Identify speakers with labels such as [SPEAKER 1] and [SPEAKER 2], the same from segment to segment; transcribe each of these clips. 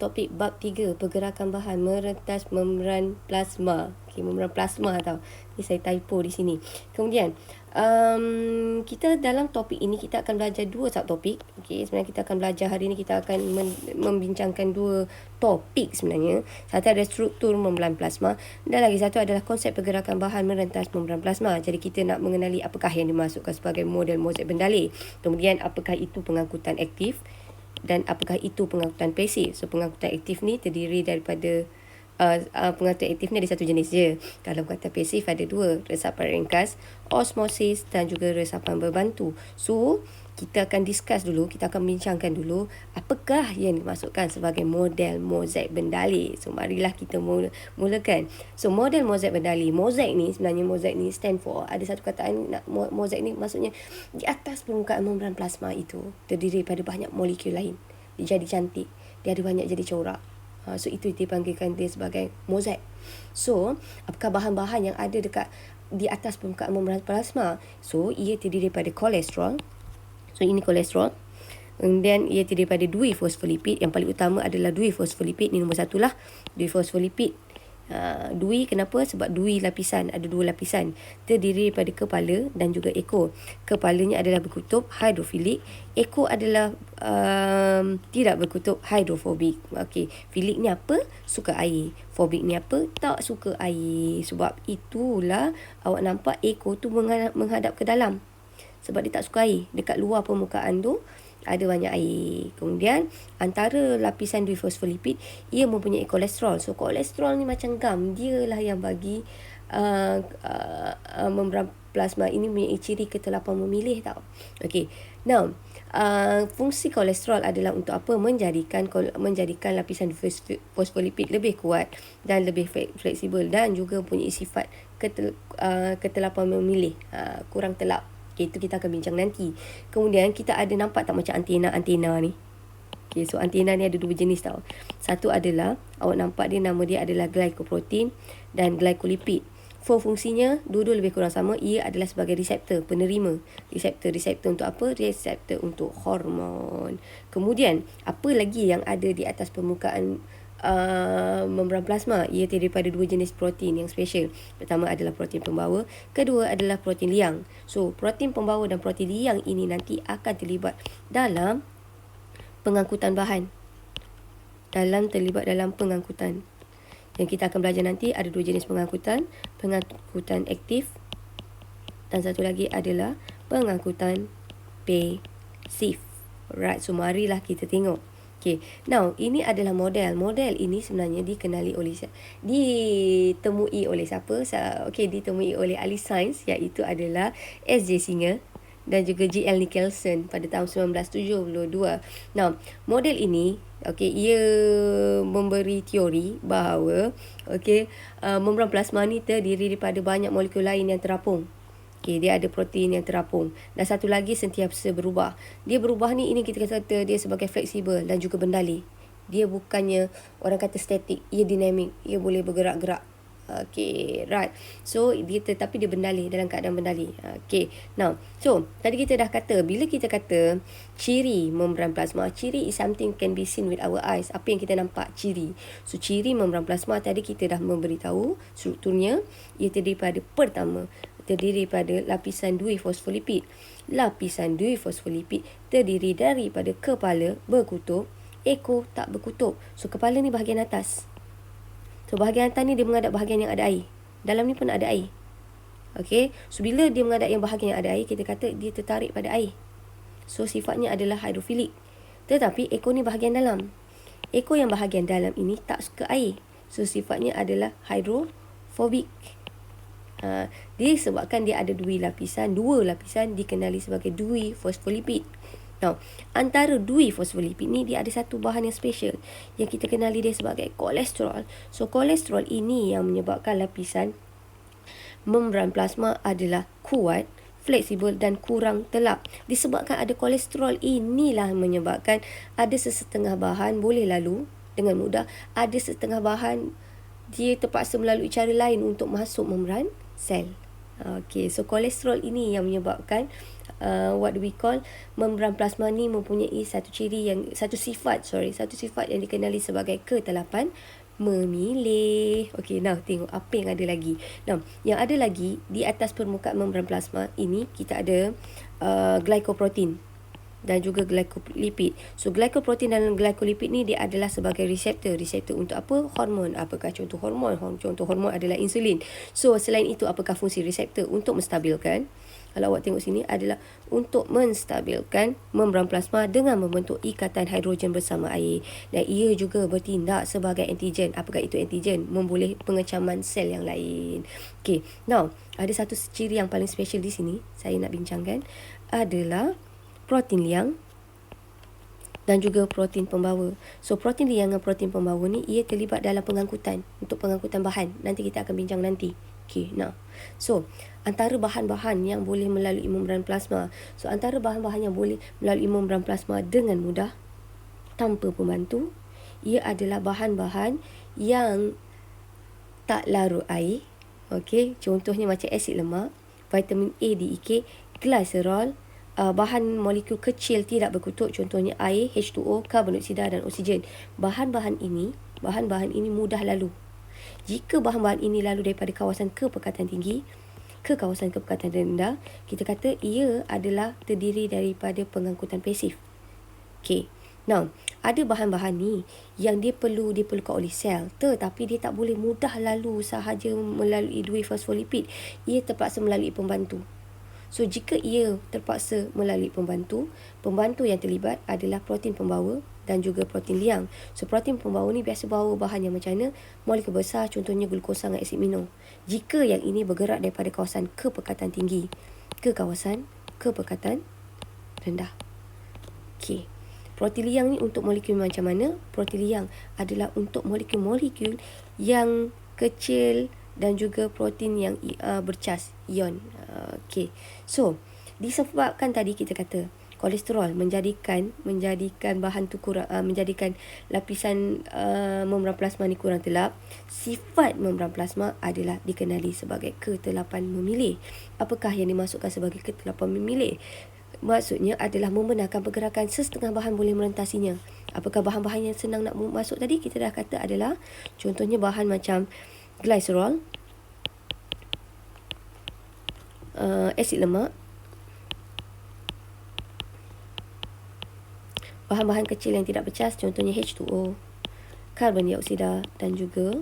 [SPEAKER 1] Topik bab 3, pergerakan bahan merentas membran plasma. Membran plasma tau. Ni saya typo di sini. Kemudian, kita dalam topik ini kita akan belajar dua subtopik. Sebenarnya kita akan belajar hari ini, kita akan membincangkan dua topik sebenarnya. Satu adalah struktur membran plasma dan lagi satu adalah konsep pergerakan bahan merentas membran plasma. Jadi kita nak mengenali apakah yang dimasukkan sebagai model mozaik bendalih. Kemudian apakah itu pengangkutan aktif dan apakah itu pengangkutan pasif. So pengangkutan aktif ni terdiri daripada pengangkutan aktif ni ada satu jenis je. Kalau pengangkutan pasif ada dua, resapan ringkas, osmosis dan juga resapan berbantu. So kita akan discuss dulu, kita akan bincangkan dulu apakah yang dimasukkan sebagai model mozaik bendalih. So marilah kita mulakan. So model mozaik bendalih, mozaik ni sebenarnya mozaik ni stand for, ada satu kataan mozaik ni maksudnya di atas permukaan membran plasma itu terdiri pada banyak molekul lain. Dia jadi cantik, dia ada banyak jadi corak. So itu dipanggilkan dia sebagai mozaik. So apakah bahan-bahan yang ada dekat di atas permukaan membran plasma? So ia terdiri daripada kolesterol. So ini kolesterol. Kemudian ia terdiri daripada dui fosfolipid. Yang paling utama adalah dui fosfolipid. Ini nombor satu lah, dui fosfolipid. Dui kenapa? Sebab dui lapisan, ada dua lapisan, terdiri daripada kepala dan juga ekor. Kepalanya adalah berkutub hidrofilik, ekor adalah tidak berkutub hidrofobik. Filik ni apa? Suka air. Fobik ni apa? Tak suka air. Sebab itulah awak nampak ekor tu menghadap ke dalam, sebab dia tak suka air. Dekat luar permukaan tu ada banyak air. Kemudian antara lapisan dui fosfolipid, ia mempunyai kolesterol. So kolesterol ni macam gam, dia lah yang bagi membran plasma ini mempunyai ciri ketelapan memilih tau. Now fungsi kolesterol adalah untuk apa? Menjadikan lapisan fosfolipid lebih kuat dan lebih fleksibel dan juga mempunyai sifat ketelapan memilih, kurang telap. Itu kita akan bincang nanti. Kemudian kita ada nampak tak macam antena ni? So antena ni ada dua jenis tau. Satu adalah, awak nampak dia, nama dia adalah glycoprotein dan glycolipid. Fungsinya dua-dua lebih kurang sama. Ia adalah sebagai reseptor, penerima. Reseptor untuk apa? Reseptor untuk hormon. Kemudian apa lagi yang ada di atas permukaan membran plasma? Ia terdiri daripada dua jenis protein yang special. Pertama adalah protein pembawa, kedua adalah protein liang. So protein pembawa dan protein liang ini nanti akan terlibat dalam pengangkutan bahan, terlibat dalam pengangkutan. Yang kita akan belajar nanti ada dua jenis pengangkutan aktif dan satu lagi adalah pengangkutan pasif. Right, so marilah kita tengok. Now ini adalah model. Model ini sebenarnya ditemui oleh siapa? Ditemui oleh ahli sains, iaitu adalah S.J. Singer dan juga G.L. Nicholson pada tahun 1972. Now, model ini ia memberi teori bahawa membran plasma ni terdiri daripada banyak molekul lain yang terapung. Dia ada protein yang terapung dan satu lagi sentiasa berubah. Dia berubah ni, ini kita kata dia sebagai fleksibel dan juga bendalih. Dia bukannya orang kata statik, ia dinamik, ia boleh bergerak-gerak. Right. So tetapi dia bendalih, dalam keadaan bendalih. Now, so tadi kita dah kata, bila kita kata ciri membran plasma, ciri is something can be seen with our eyes. Apa yang kita nampak, ciri. So ciri membran plasma tadi kita dah memberitahu strukturnya. Ia terdiri pada lapisan dui fosfolipid. Lapisan dui fosfolipid terdiri daripada kepala berkutub, ekor tak berkutub. So kepala ni bahagian atas. So bahagian atas ni dia menghadap bahagian yang ada air. Dalam ni pun ada air. So bila dia menghadap yang bahagian yang ada air, kita kata dia tertarik pada air. So sifatnya adalah hidrofilik. Tetapi ekor ni bahagian dalam. Ekor yang bahagian dalam ini tak suka air. So sifatnya adalah hidrofobik. Disebabkan dia ada dua lapisan dikenali sebagai dui fosfolipid. Now, antara dui fosfolipid ni dia ada satu bahan yang special yang kita kenali dia sebagai kolesterol. So kolesterol ini yang menyebabkan lapisan membran plasma adalah kuat, fleksibel dan kurang telap. Disebabkan ada kolesterol inilah menyebabkan ada sesetengah bahan boleh lalu dengan mudah, ada setengah bahan dia terpaksa melalui cara lain untuk masuk membran sel. Okay, so kolesterol ini yang menyebabkan what do we call, membran plasma ni mempunyai satu sifat yang dikenali sebagai ketelapan memilih. Okay, now tengok apa yang ada lagi. Now, yang ada lagi di atas permukaan membran plasma ini kita ada glycoprotein dan juga glycolipid. So glycoprotein dan glycolipid ni dia adalah sebagai reseptor. Reseptor untuk apa? Hormon. Apakah contoh hormon? Contoh hormon adalah insulin. So selain itu, apakah fungsi reseptor? Untuk menstabilkan, kalau awak tengok sini, adalah untuk menstabilkan membran plasma dengan membentuk ikatan hidrogen bersama air. Dan ia juga bertindak sebagai antigen. Apakah itu antigen? Memboleh pengecaman sel yang lain. Okay, now ada satu ciri yang paling special di sini saya nak bincangkan adalah protein liang dan juga protein pembawa. So protein liang dan protein pembawa ni ia terlibat dalam pengangkutan, untuk pengangkutan bahan. Nanti kita akan bincang nanti. Okay, now. So, antara bahan-bahan yang boleh melalui membran plasma. So, antara bahan-bahan yang boleh melalui membran plasma dengan mudah tanpa pembantu, ia adalah bahan-bahan yang tak larut air. Okay, contohnya macam asid lemak, vitamin A, D, E, K, glycerol, bahan molekul kecil tidak berkutuk, contohnya air, H2O, karbon dioksida dan oksigen. Bahan-bahan ini mudah lalu. Jika bahan-bahan ini lalu daripada kawasan kepekatan tinggi ke kawasan kepekatan rendah, kita kata ia adalah terdiri daripada pengangkutan pasif. Okay. Now, ada bahan-bahan ni yang diperlukan oleh sel, tetapi dia tak boleh mudah lalu sahaja melalui dua fosfolipid. Ia terpaksa melalui pembantu. So, jika ia terpaksa melalui pembantu yang terlibat adalah protein pembawa dan juga protein liang. So, protein pembawa ni biasa bawa bahan yang macam mana? Molekul besar, contohnya glukosa dan asid amino. Jika yang ini bergerak daripada kawasan kepekatan tinggi ke kawasan kepekatan rendah. Okey. Protein liang ni untuk molekul macam mana? Protein liang adalah untuk molekul-molekul yang kecil dan juga protein yang bercas, ion. Okey. So, disebabkan tadi kita kata kolesterol menjadikan bahan tu kurang, menjadikan lapisan membran plasma ni kurang telap. Sifat membran plasma adalah dikenali sebagai ketelapan memilih. Apakah yang dimasukkan sebagai ketelapan memilih? Maksudnya adalah membenarkan pergerakan sesetengah bahan boleh merentasinya. Apakah bahan-bahan yang senang nak masuk tadi? Kita dah kata adalah contohnya bahan macam glycerol, asid lemak, bahan-bahan kecil yang tidak bercas, contohnya H2O, karbon dioksida dan juga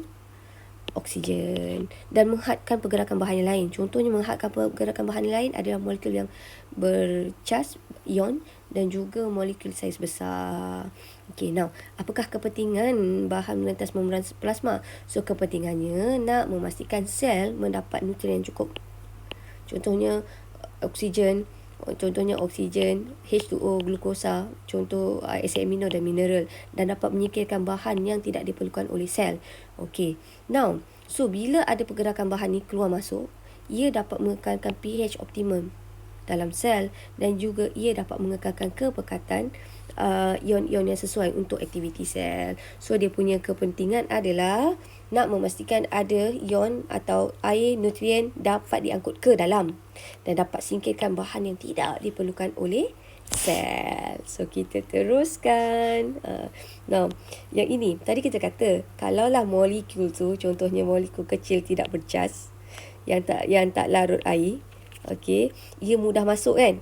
[SPEAKER 1] oksigen. Dan menghadkan pergerakan bahan yang lain. Contohnya menghadkan pergerakan bahan yang lain adalah molekul yang bercas, ion dan juga molekul saiz besar. Okay, now, apakah kepentingan bahan melintas membran plasma? So, kepentingannya nak memastikan sel mendapat nutrien yang cukup. Contohnya oksigen, H2O, glukosa, contoh asid amino dan mineral, dan dapat menyingkirkan bahan yang tidak diperlukan oleh sel. Okey. Now, so bila ada pergerakan bahan ni keluar masuk, ia dapat mengekalkan pH optimum dalam sel dan juga ia dapat mengekalkan kepekatan ion-ion yang sesuai untuk aktiviti sel. So, dia punya kepentingan adalah nak memastikan ada ion atau air, nutrien dapat diangkut ke dalam dan dapat singkirkan bahan yang tidak diperlukan oleh sel. So, kita teruskan. Now, yang ini, tadi kita kata, kalaulah molekul tu, contohnya molekul kecil tidak bercas, yang tak larut air, okay, ia mudah masuk kan?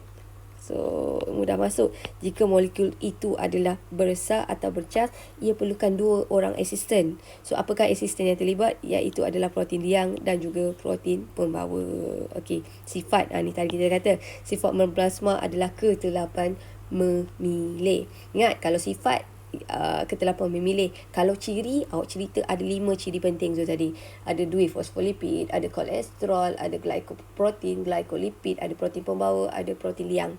[SPEAKER 1] So, mudah masuk. Jika molekul itu adalah besar atau bercas, ia perlukan dua orang asisten. So, apakah asisten yang terlibat? Iaitu adalah protein liang dan juga protein pembawa. Okey, sifat. Ni tadi kita kata, sifat membran plasma adalah ketelapan memilih. Ingat, kalau sifat ketelapan memilih. Kalau ciri, awak cerita ada 5 ciri penting tu tadi. Ada 2 fosfolipid, ada kolesterol, ada glycoprotein, glycolipid, ada protein pembawa, ada protein liang.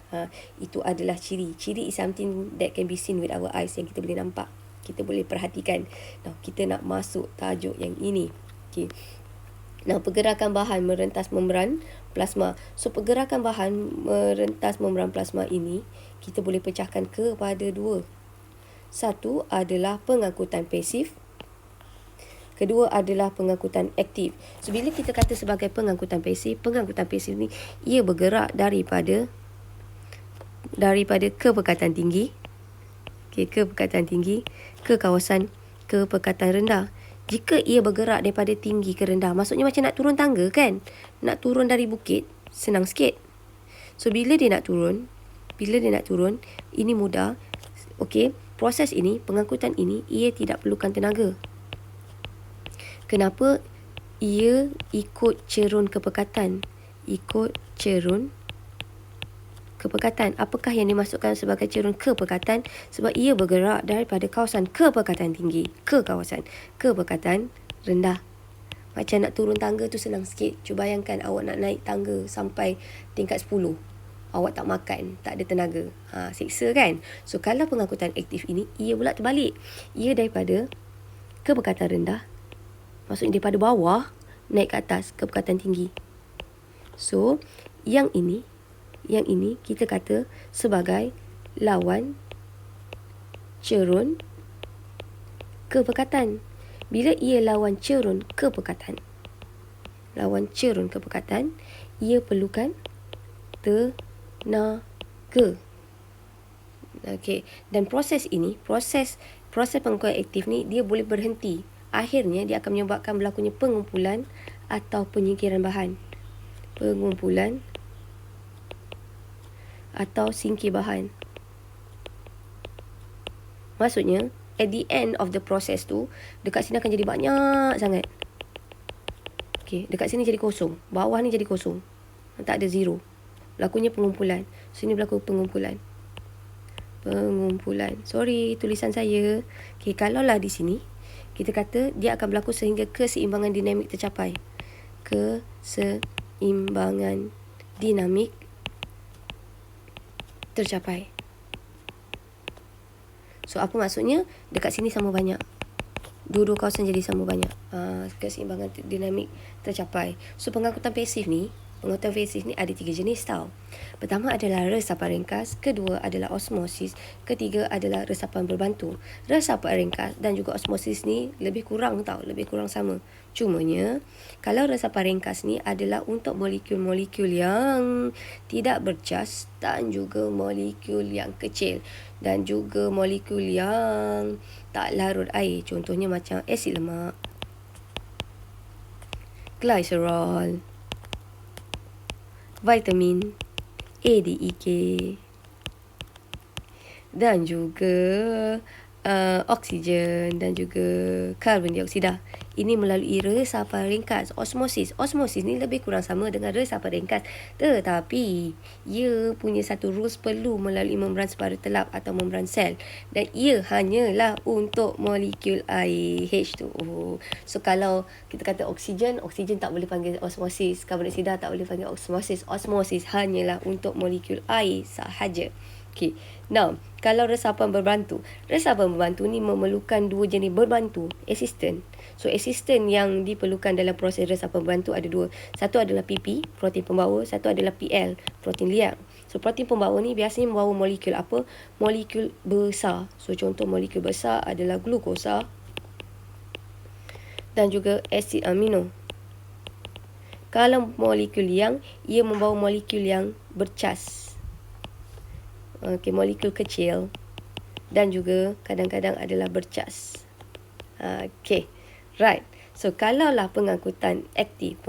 [SPEAKER 1] Itu adalah ciri. Ciri is something that can be seen with our eyes, yang kita boleh nampak. Kita boleh perhatikan. Nah, kita nak masuk tajuk yang ini. Okay. Nah, pergerakan bahan merentas membran plasma. So, pergerakan bahan merentas membran plasma ini, kita boleh pecahkan kepada 2. Satu adalah pengangkutan pasif. Kedua adalah pengangkutan aktif. So, bila kita kata sebagai pengangkutan pasif ni ia bergerak daripada kepekatan tinggi, kepekatan tinggi ke kawasan kepekatan rendah. Jika ia bergerak daripada tinggi ke rendah, maksudnya macam nak turun tangga kan? Nak turun dari bukit, senang sikit. So, bila dia nak turun, ini mudah. Okey, proses ini, pengangkutan ini, ia tidak perlukan tenaga. Kenapa? Ia ikut cerun kepekatan. Apakah yang dimasukkan sebagai cerun kepekatan? Sebab ia bergerak daripada kawasan kepekatan tinggi ke kawasan kepekatan rendah. Macam nak turun tangga tu senang sikit. Cuba bayangkan awak nak naik tangga sampai tingkat 10. Awak tak makan, tak ada tenaga. Siksa kan? So, kalau pengangkutan aktif ini, ia pula terbalik. Ia daripada kepekatan rendah, maksudnya daripada bawah, naik ke atas, kepekatan tinggi. So, yang ini kita kata sebagai lawan cerun kepekatan. Bila ia lawan cerun kepekatan, ia perlukan tenaga. Okey, dan proses pengangkutan aktif ni dia boleh berhenti. Akhirnya dia akan menyebabkan berlakunya pengumpulan atau penyingkiran bahan. Pengumpulan atau singkir bahan. Maksudnya, at the end of the process tu, dekat sini akan jadi banyak sangat. Okey, dekat sini jadi kosong. Bawah ni jadi kosong. Tak ada zero. Berlakunya pengumpulan. Sini berlaku pengumpulan. Sorry, tulisan saya. Okey, kalaulah di sini, kita kata dia akan berlaku sehingga keseimbangan dinamik tercapai. Keseimbangan dinamik tercapai. So, apa maksudnya? Dekat sini sama banyak. Dua-dua kawasan jadi sama banyak. Keseimbangan dinamik tercapai. So, pengangkutan pasif ni ada 3 jenis tau. Pertama adalah resapan ringkas, kedua adalah osmosis, ketiga adalah resapan berbantu. Resapan ringkas dan juga osmosis ni lebih kurang sama. Cumanya, kalau resapan ringkas ni adalah untuk molekul-molekul yang tidak bercas dan juga molekul yang kecil dan juga molekul yang tak larut air. Contohnya macam asid lemak, glycerol, vitamin A, D, E, K dan juga oksigen dan juga karbon dioksida. Ini melalui resapan ringkas, osmosis. Osmosis ni lebih kurang sama dengan resapan ringkas, tetapi ia punya satu rules, perlu melalui membran separa telap atau membran sel, dan ia hanyalah untuk molekul air H2O. So, kalau kita kata oksigen tak boleh panggil osmosis, karbon dioksida tak boleh panggil osmosis. Osmosis hanyalah untuk molekul air sahaja. Okay. Now, kalau resapan berbantu ni memerlukan dua jenis berbantu, assistant. So, assistant yang diperlukan dalam proses resapan berbantu ada dua. Satu adalah PP, protein pembawa. Satu adalah PL, protein liang. So, protein pembawa ni biasanya membawa molekul apa? Molekul besar. So, contoh molekul besar adalah glukosa dan juga asid amino. Kalau molekul liang, ia membawa molekul yang bercas. Okey, molekul kecil dan juga kadang-kadang adalah bercas. Okey, right. So, kalaulah pengangkutan aktif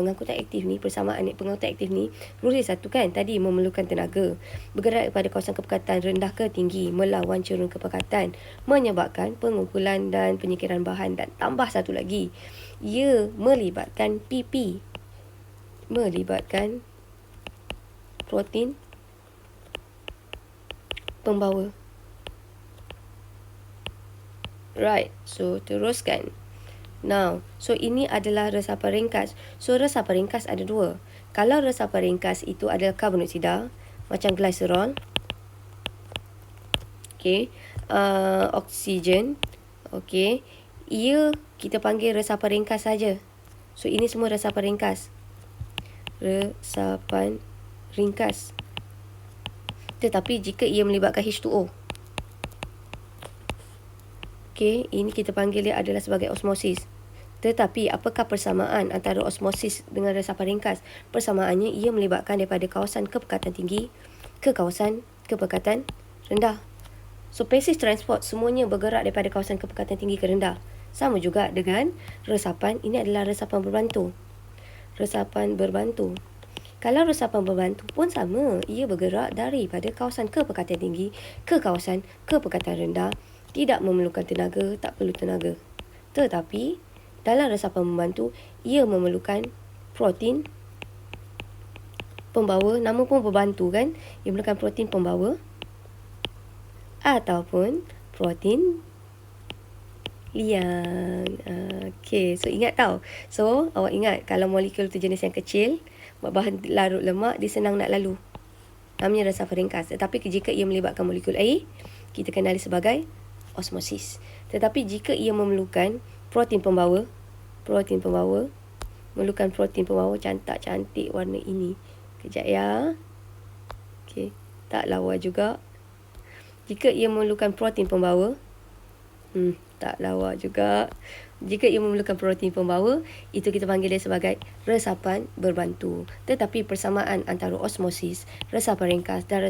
[SPEAKER 1] ni, persamaan pengangkutan aktif ni, rule satu kan, tadi memerlukan tenaga, bergerak pada kawasan kepekatan rendah ke tinggi, melawan cerun kepekatan, menyebabkan pengumpulan dan penyingkiran bahan, dan tambah satu lagi, ia melibatkan PP, melibatkan protein pembawa. Right, so teruskan. Now, so ini adalah resapan ringkas. So, resapan ringkas ada dua. Kalau resapan ringkas itu adalah karbon dioksida, macam glycerol, okay, oksigen, okay, ia kita panggil resapan ringkas saja. So, ini semua resapan ringkas. Resapan ringkas. Tetapi jika ia melibatkan H2O, okay, ini kita panggil dia adalah sebagai osmosis. Tetapi apakah persamaan antara osmosis dengan resapan ringkas? Persamaannya ia melibatkan daripada kawasan kepekatan tinggi ke kawasan kepekatan rendah. So passive transport semuanya bergerak daripada kawasan kepekatan tinggi ke rendah. Sama juga dengan resapan, ini adalah resapan berbantu. Resapan berbantu. Kalau resapan berbantu pun sama, ia bergerak daripada kawasan kepekatan tinggi ke kawasan kepekatan rendah. Tidak memerlukan tenaga, tak perlu tenaga. Tetapi dalam resapan membantu, ia memerlukan protein pembawa. Nama pun berbantu kan? Ia memerlukan protein pembawa ataupun protein liang. Okay, so ingat tau. So, awak ingat kalau molekul tu jenis yang kecil, bahan larut lemak, dia senang nak lalu. Namanya resapan ringkas. Tetapi jika ia melibatkan molekul air, kita kenali sebagai osmosis. Tetapi jika ia memerlukan protein pembawa, memerlukan protein pembawa, cantik warna ini. Kejap ya. Okay, tak lawa juga. Jika ia memerlukan protein pembawa, tak lawa juga. Jika ia memerlukan protein pembawa, itu kita panggil dia sebagai resapan berbantu. Tetapi persamaan antara osmosis, resapan ringkas dan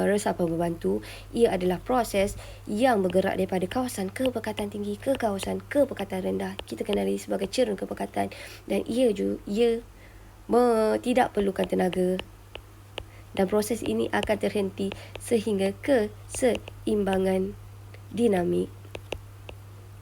[SPEAKER 1] resapan berbantu, ia adalah proses yang bergerak daripada kawasan kepekatan tinggi ke kawasan kepekatan rendah. Kita kenali sebagai cerun kepekatan, dan ia tidak perlukan tenaga. Dan proses ini akan terhenti sehingga keseimbangan dinamik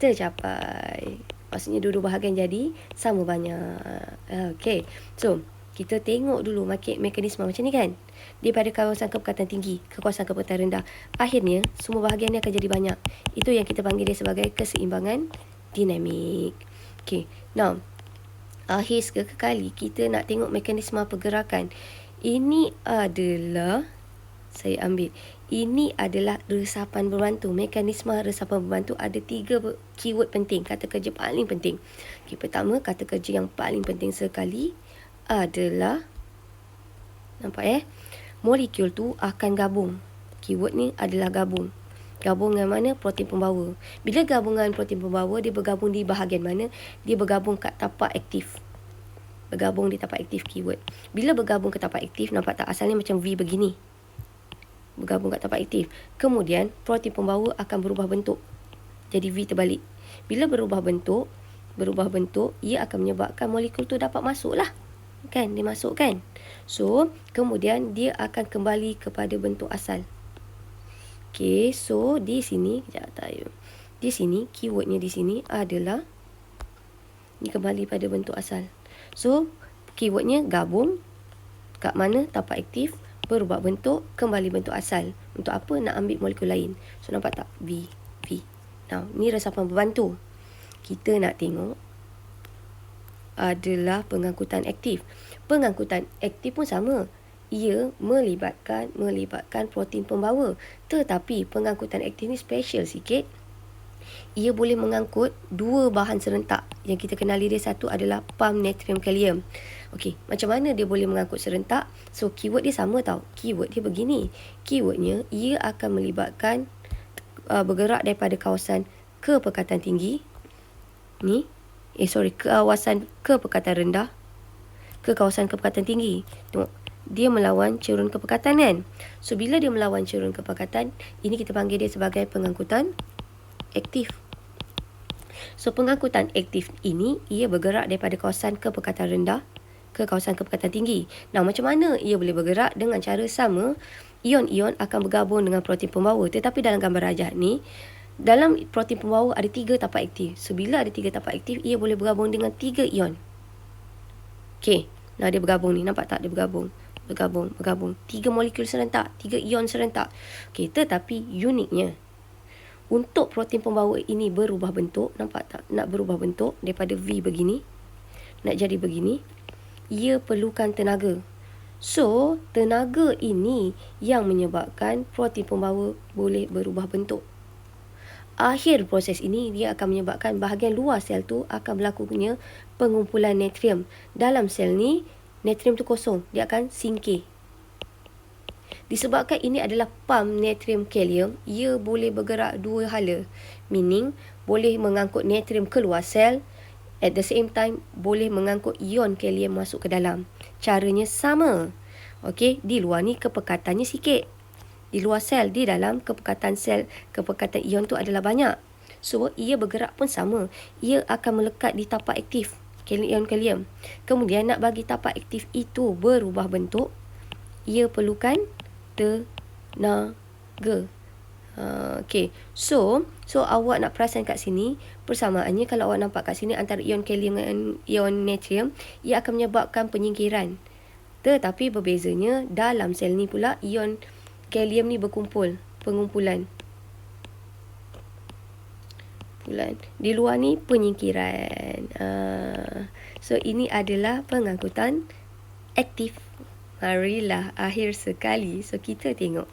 [SPEAKER 1] tercapai. Maksudnya dua-dua bahagian jadi sama banyak. Okay. So, kita tengok dulu mekanisme macam ni kan. Daripada kawasan kepekatan tinggi ke kawasan kepekatan rendah. Akhirnya, semua bahagian ni akan jadi banyak. Itu yang kita panggil dia sebagai keseimbangan dinamik. Okay. Now, akhir sekali kita nak tengok mekanisme pergerakan. Ini adalah, saya ambil. Ini adalah resapan berbantu. Mekanisme resapan berbantu ada 3 keyword penting. Kata kerja paling penting. Okay, pertama, kata kerja yang paling penting sekali adalah, nampak molekul tu akan gabung. Keyword ni adalah gabung. Gabung dengan mana? Protein pembawa. Bila gabungan protein pembawa, dia bergabung di bahagian mana? Dia bergabung kat tapak aktif. Bergabung di tapak aktif keyword. Bila bergabung ke tapak aktif, nampak tak? Asalnya macam V begini. Bergabung kat tapak aktif. Kemudian, protein pembawa akan berubah bentuk. Jadi V terbalik. Bila berubah bentuk, ia akan menyebabkan molekul tu dapat masuk lah. Kan? Dia masuk kan? So, kemudian dia akan kembali kepada bentuk asal. Okay, so di sini, di sini, keywordnya di sini adalah, ni kembali pada bentuk asal. So, keywordnya gabung. Kat mana? Tapak aktif. Berubah bentuk, kembali bentuk asal. Untuk apa? Nak ambil molekul lain. So, nampak tak? V. Now, ni resapan berbantu. Kita nak tengok adalah pengangkutan aktif. Pengangkutan aktif pun sama. Ia melibatkan protein pembawa. Tetapi, pengangkutan aktif ni special sikit. Ia boleh mengangkut 2 bahan serentak. Yang kita kenali dia, satu adalah pam natrium kalium. Okey, macam mana dia boleh mengangkut serentak? So, keyword dia sama tau. Keyword dia begini. Keywordnya, ia akan melibatkan bergerak daripada kawasan kepekatan tinggi. Kawasan kepekatan rendah ke kawasan kepekatan tinggi. Tengok, dia melawan cerun kepekatan kan? So, bila dia melawan cerun kepekatan, ini kita panggil dia sebagai pengangkutan aktif. So, pengangkutan aktif ini, ia bergerak daripada kawasan kepekatan rendah ke kawasan kepekatan tinggi. Nah, macam mana ia boleh bergerak? Dengan cara sama, ion-ion akan bergabung dengan protein pembawa. Tetapi dalam gambar rajah ni, dalam protein pembawa ada 3 tapak aktif. So, bila ada 3 tapak aktif, ia boleh bergabung dengan 3 ion. Okay, nah dia bergabung ni. Nampak tak? Dia bergabung. 3 molekul serentak, 3 ion serentak. Okay, tetapi uniknya, untuk protein pembawa ini berubah bentuk, nampak tak? Nak berubah bentuk daripada V begini, nak jadi begini, ia perlukan tenaga. So, tenaga ini yang menyebabkan protein pembawa boleh berubah bentuk. Akhir proses ini, dia akan menyebabkan bahagian luar sel tu akan berlakunya pengumpulan natrium. Dalam sel ni, natrium tu kosong. Dia akan singkir. Disebabkan ini adalah pam natrium kalium, ia boleh bergerak 2 hala. Meaning, boleh mengangkut natrium keluar sel At the same time, boleh mengangkut ion kalium masuk ke dalam. Caranya sama. Okey, di luar ni kepekatannya sikit. Di luar sel, di dalam kepekatan sel, kepekatan ion tu adalah banyak. So, ia bergerak pun sama. Ia akan melekat di tapak aktif ion kalium. Kemudian nak bagi tapak aktif itu berubah bentuk, ia perlukan tenaga. Okay. So awak nak perasan kat sini, persamaannya kalau awak nampak kat sini antara ion kalium dan ion natrium, ia akan menyebabkan penyingkiran. Tetapi berbezanya dalam sel ni pula, ion kalium ni pengumpulan. Di luar ni penyingkiran. So ini adalah pengangkutan aktif. Marilah akhir sekali. So kita tengok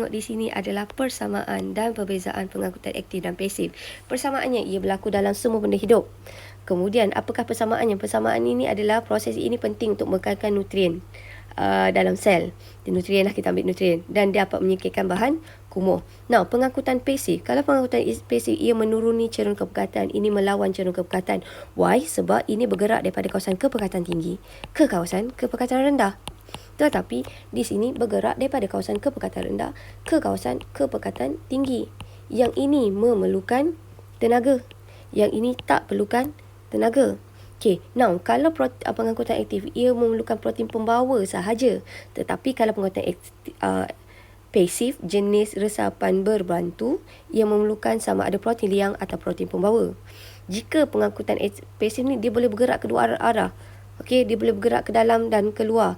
[SPEAKER 1] di sini adalah persamaan dan perbezaan pengangkutan aktif dan pasif. Persamaannya ia berlaku dalam semua benda hidup. Kemudian apakah persamaannya? Persamaan ini adalah proses ini penting untuk mengekalkan nutrien dalam sel. Nutrien lah, kita ambil nutrien, dan dia dapat menyingkirkan bahan kumuh. Now, pengangkutan pasif. Kalau pengangkutan pasif, ia menuruni cerun kepekatan. Ini melawan cerun kepekatan. Why? Sebab ini bergerak daripada kawasan kepekatan tinggi ke kawasan kepekatan rendah. Tetapi di sini bergerak daripada kawasan kepekatan rendah ke kawasan kepekatan tinggi. Yang ini memerlukan tenaga, yang ini tak perlukan tenaga. Okay, now kalau pengangkutan aktif, ia memerlukan protein pembawa sahaja. Tetapi kalau pengangkutan pasif, jenis resapan berbantu, ia memerlukan sama ada protein liang atau protein pembawa. Jika pengangkutan pasif ni, dia boleh bergerak kedua arah. Okay, dia boleh bergerak ke dalam dan keluar.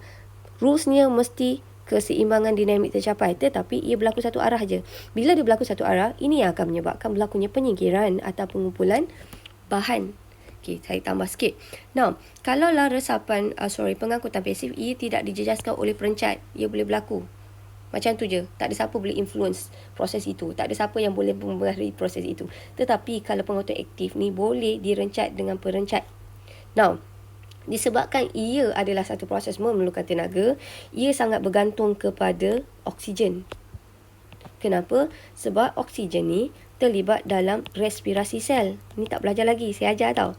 [SPEAKER 1] Rulesnya mesti keseimbangan dinamik tercapai, tetapi ia berlaku satu arah saja. Bila dia berlaku satu arah, ini yang akan menyebabkan berlakunya penyingkiran atau pengumpulan bahan. Okay, saya tambah sikit. Now, kalaulah pengangkutan pasif, ia tidak dijejaskan oleh perencat, ia boleh berlaku. Macam tu je. Tak ada siapa boleh influence proses itu. Tak ada siapa yang boleh mempengaruhi proses itu. Tetapi kalau pengangkutan aktif ni boleh direncat dengan perencat. Now, disebabkan ia adalah satu proses memerlukan tenaga, ia sangat bergantung kepada oksigen. Kenapa? Sebab oksigen ni terlibat dalam respirasi sel. Ni tak belajar lagi, saya ajar tau.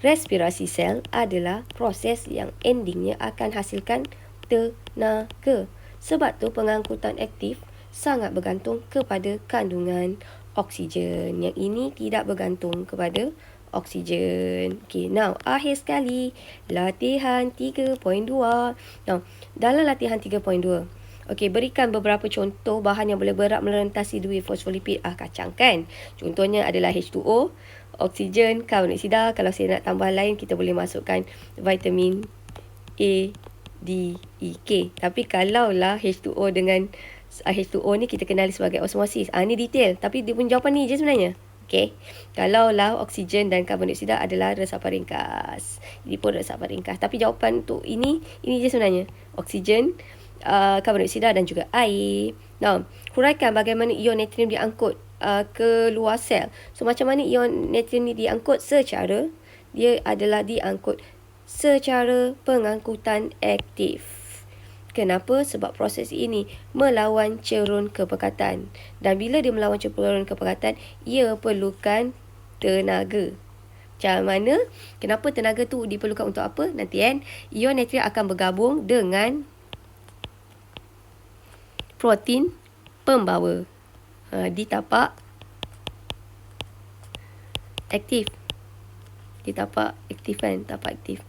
[SPEAKER 1] Respirasi sel adalah proses yang endingnya akan hasilkan tenaga. Sebab tu pengangkutan aktif sangat bergantung kepada kandungan oksigen. Yang ini tidak bergantung kepada oksigen. Okay, now akhir sekali latihan 3.2. Now, dalam latihan 3.2, okey, berikan beberapa contoh bahan yang boleh berak melintasi dua fosfolipid. Kacang kan? Contohnya adalah H2O, oksigen, karbon dioksida. Kalau saya nak tambah lain, kita boleh masukkan vitamin A, D, E, K. Tapi kalaulah H2O dengan H2O ni kita kenali sebagai osmosis. Ni detail, tapi dia pun jawapan ni je sebenarnya. Okey, kalaulah oksigen dan karbon dioksida adalah resapan ringkas. Ini pun resapan ringkas. Tapi jawapan untuk ini je sebenarnya. Oksigen, karbon dioksida dan juga air. Now, huraikan bagaimana ion natrium diangkut ke luar sel. So, macam mana ion natrium ni diangkut? Dia adalah diangkut secara pengangkutan aktif. Kenapa? Sebab proses ini melawan cerun kepekatan. Dan bila dia melawan cerun kepekatan, ia perlukan tenaga. Macam mana? Kenapa tenaga tu diperlukan untuk apa? Nanti kan, ion natrium akan bergabung dengan protein pembawa di tapak aktif. Di tapak aktif kan? Tapak aktif.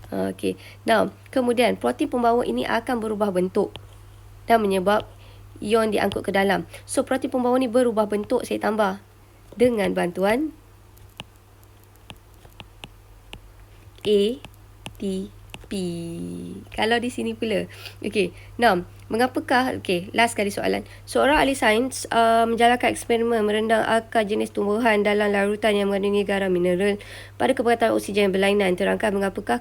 [SPEAKER 1] Okey. Now, kemudian protein pembawa ini akan berubah bentuk dan menyebab ion diangkut ke dalam. So, protein pembawa ni berubah bentuk, saya tambah dengan bantuan ATP. Kalau di sini pula. Okey. Now, mengapakah, last kali soalan. Seorang ahli sains menjalankan eksperimen merendam akar jenis tumbuhan dalam larutan yang mengandungi garam mineral pada kepekatan oksigen berlainan. Terangkan mengapakah